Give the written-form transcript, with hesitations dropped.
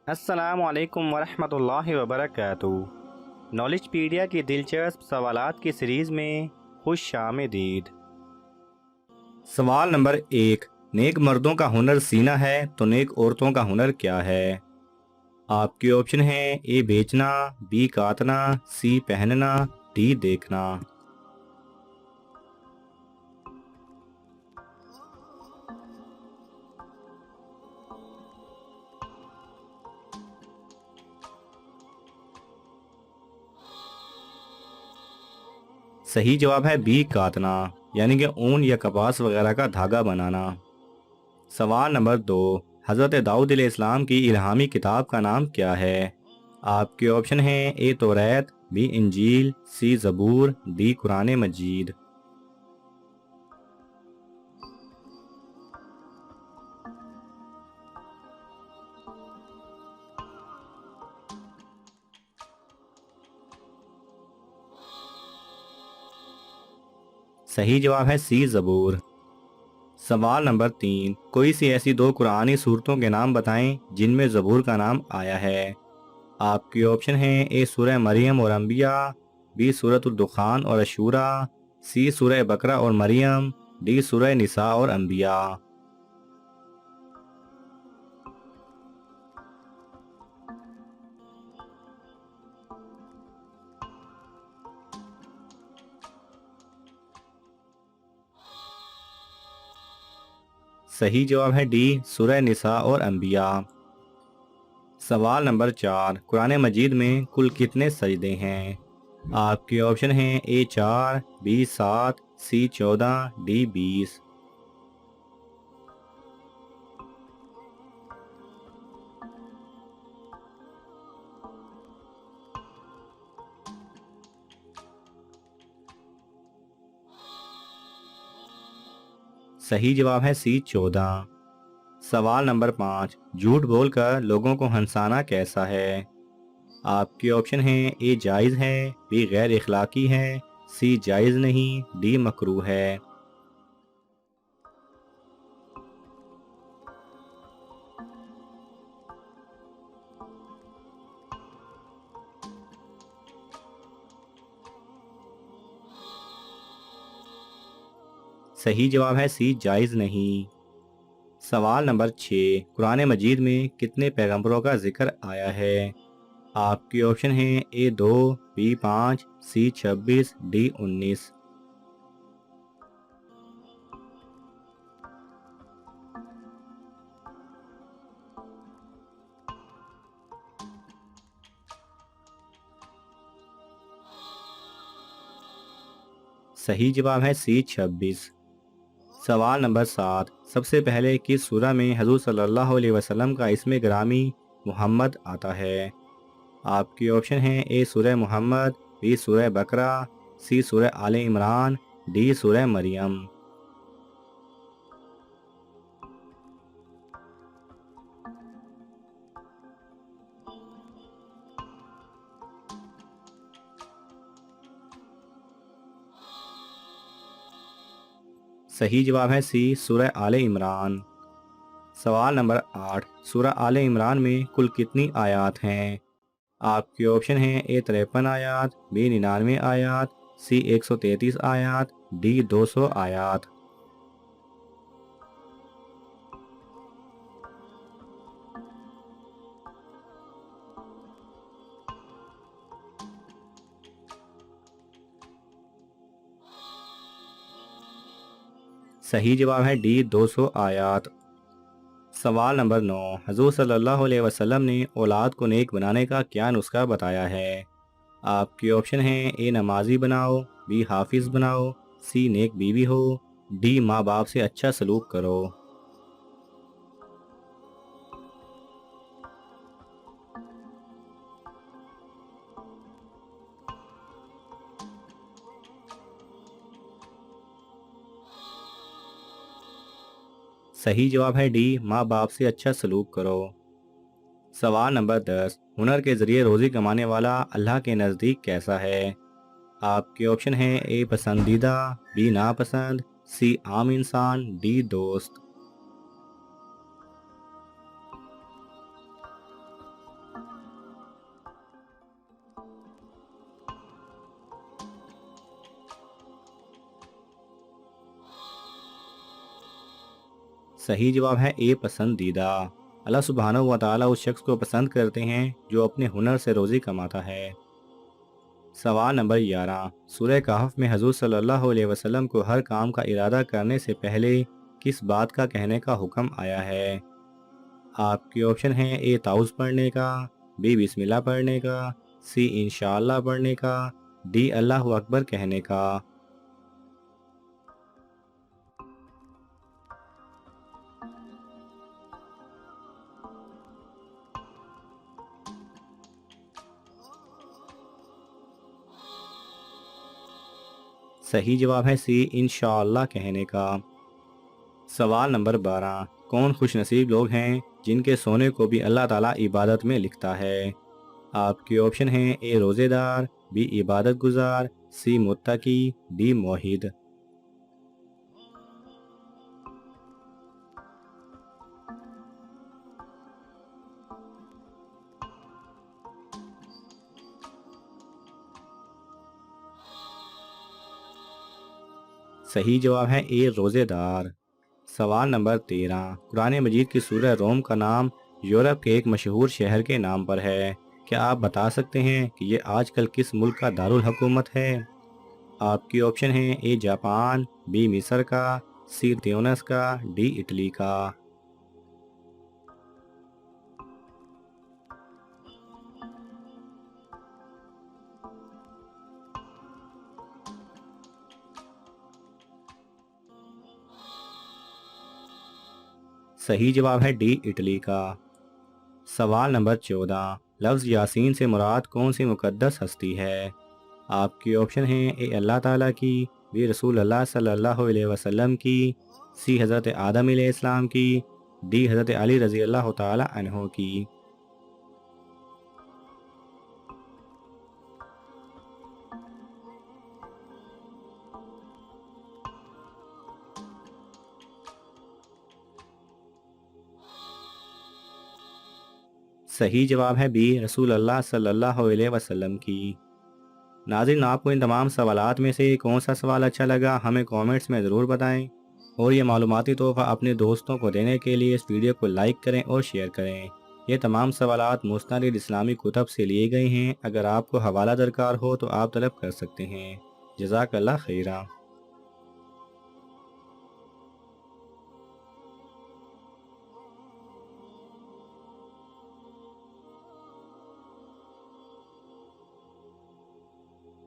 السلام علیکم ورحمۃ اللہ وبرکاتہ۔ نالج پیڈیا کی دلچسپ سوالات کی سیریز میں خوش آمدید۔ سوال نمبر 1، نیک مردوں کا ہنر سینا ہے تو نیک عورتوں کا ہنر کیا ہے؟ آپ کے آپشن ہیں اے بیچنا، بی کاٹنا، سی پہننا، ڈی دیکھنا۔ صحیح جواب ہے بی کاٹنا، یعنی کہ اون یا کپاس وغیرہ کا دھاگا بنانا۔ سوال نمبر 2، حضرت داؤد علیہ السلام کی الہامی کتاب کا نام کیا ہے؟ آپ کے آپشن ہیں اے توریت، بی انجیل، سی زبور، ڈی قرآن مجید۔ صحیح جواب ہے سی زبور۔ سوال نمبر 3، کوئی سی ایسی دو قرآنی صورتوں کے نام بتائیں جن میں زبور کا نام آیا ہے؟ آپ کے آپشن ہیں اے سورہ مریم اور انبیاء، بی سورۃ الدخان اور عشورہ، سی سورہ بقرہ اور مریم، ڈی سورہ نساء اور انبیاء۔ صحیح جواب ہے ڈی سورہ نساء اور انبیاء۔ سوال نمبر 4، قرآن مجید میں کل کتنے سجدے ہیں؟ آپ کے آپشن ہیں اے 4، بی 7، سی 14، ڈی 20۔ صحیح جواب ہے سی 14۔ سوال نمبر 5، جھوٹ بول کر لوگوں کو ہنسانا کیسا ہے؟ آپ کے آپشن ہیں اے جائز ہے، بی غیر اخلاقی ہے، سی جائز نہیں، ڈی مکروہ ہے۔ صحیح جواب ہے سی جائز نہیں۔ سوال نمبر 6، قرآن مجید میں کتنے پیغمبروں کا ذکر آیا ہے؟ آپ کے آپشن ہیں اے 2، بی 5، سی 26، ڈی 19۔ صحیح جواب ہے سی 26۔ سوال نمبر 7، سب سے پہلے کس سورہ میں حضور صلی اللہ علیہ وسلم کا اسم گرامی محمد آتا ہے؟ آپ کے آپشن ہیں اے سورہ محمد، بی سورہ بقرہ، سی سورہ آل عمران، ڈی سورہ مریم۔ صحیح جواب ہے سی سورہ آل عمران۔ سوال نمبر 8، سورہ آل عمران میں کل کتنی آیات ہیں؟ آپ کے آپشن ہیں اے 53 آیات، بی 99 آیات، سی 133 آیات، ڈی 200 آیات۔ صحیح جواب ہے ڈی 200 آیات۔ سوال نمبر 9، حضور صلی اللہ علیہ وسلم نے اولاد کو نیک بنانے کا کیا نسخہ بتایا ہے؟ آپ کے آپشن ہیں اے نمازی بناؤ، بی حافظ بناؤ، سی نیک بیوی ہو، ڈی ماں باپ سے اچھا سلوک کرو۔ صحیح جواب ہے ڈی ماں باپ سے اچھا سلوک کرو۔ سوال نمبر 10، ہنر کے ذریعے روزی کمانے والا اللہ کے نزدیک کیسا ہے؟ آپ کے آپشن ہیں اے پسندیدہ، بی ناپسند، سی عام انسان، ڈی دوست۔ صحیح جواب ہے اے پسندیدہ۔ اللہ سبحانہ و تعالیٰ اس شخص کو پسند کرتے ہیں جو اپنے ہنر سے روزی کماتا ہے۔ سوال نمبر 11، سورہ کہف میں حضور صلی اللہ علیہ وسلم کو ہر کام کا ارادہ کرنے سے پہلے کس بات کا کہنے کا حکم آیا ہے؟ آپ کے آپشن ہیں اے تعوذ پڑھنے کا، بی بسم اللہ پڑھنے کا، سی انشاءاللہ پڑھنے کا، ڈی اللہ اکبر کہنے کا۔ صحیح جواب ہے سی انشاءاللہ کہنے کا۔ سوال نمبر 12، کون خوش نصیب لوگ ہیں جن کے سونے کو بھی اللہ تعالیٰ عبادت میں لکھتا ہے؟ آپ کے آپشن ہیں اے روزے دار، بی عبادت گزار، سی متقی، ڈی موحد۔ صحیح جواب ہے اے روزے دار۔ سوال نمبر 13، قرآن مجید کی سورہ روم کا نام یورپ کے ایک مشہور شہر کے نام پر ہے۔ کیا آپ بتا سکتے ہیں کہ یہ آج کل کس ملک کا دارالحکومت ہے؟ آپ کی آپشن ہیں اے جاپان، بی مصر کا، سی تیونس کا، ڈی اٹلی کا۔ صحیح جواب ہے ڈی اٹلی کا۔ سوال نمبر 14، لفظ یاسین سے مراد کون سی مقدس ہستی ہے؟ آپ کی آپشن ہیں اے اللہ تعالیٰ کی، بی رسول اللہ صلی اللہ علیہ وسلم کی، سی حضرت آدم علیہ السلام کی، ڈی حضرت علی رضی اللہ تعالیٰ عنہ کی۔ صحیح جواب ہے بی رسول اللہ صلی اللہ علیہ وسلم کی۔ ناظرین، آپ کو ان تمام سوالات میں سے کون سا سوال اچھا لگا ہمیں کامنٹس میں ضرور بتائیں، اور یہ معلوماتی تحفہ اپنے دوستوں کو دینے کے لیے اس ویڈیو کو لائک کریں اور شیئر کریں۔ یہ تمام سوالات مستند اسلامی کتب سے لیے گئے ہیں۔ اگر آپ کو حوالہ درکار ہو تو آپ طلب کر سکتے ہیں۔ جزاک اللہ خیرہ۔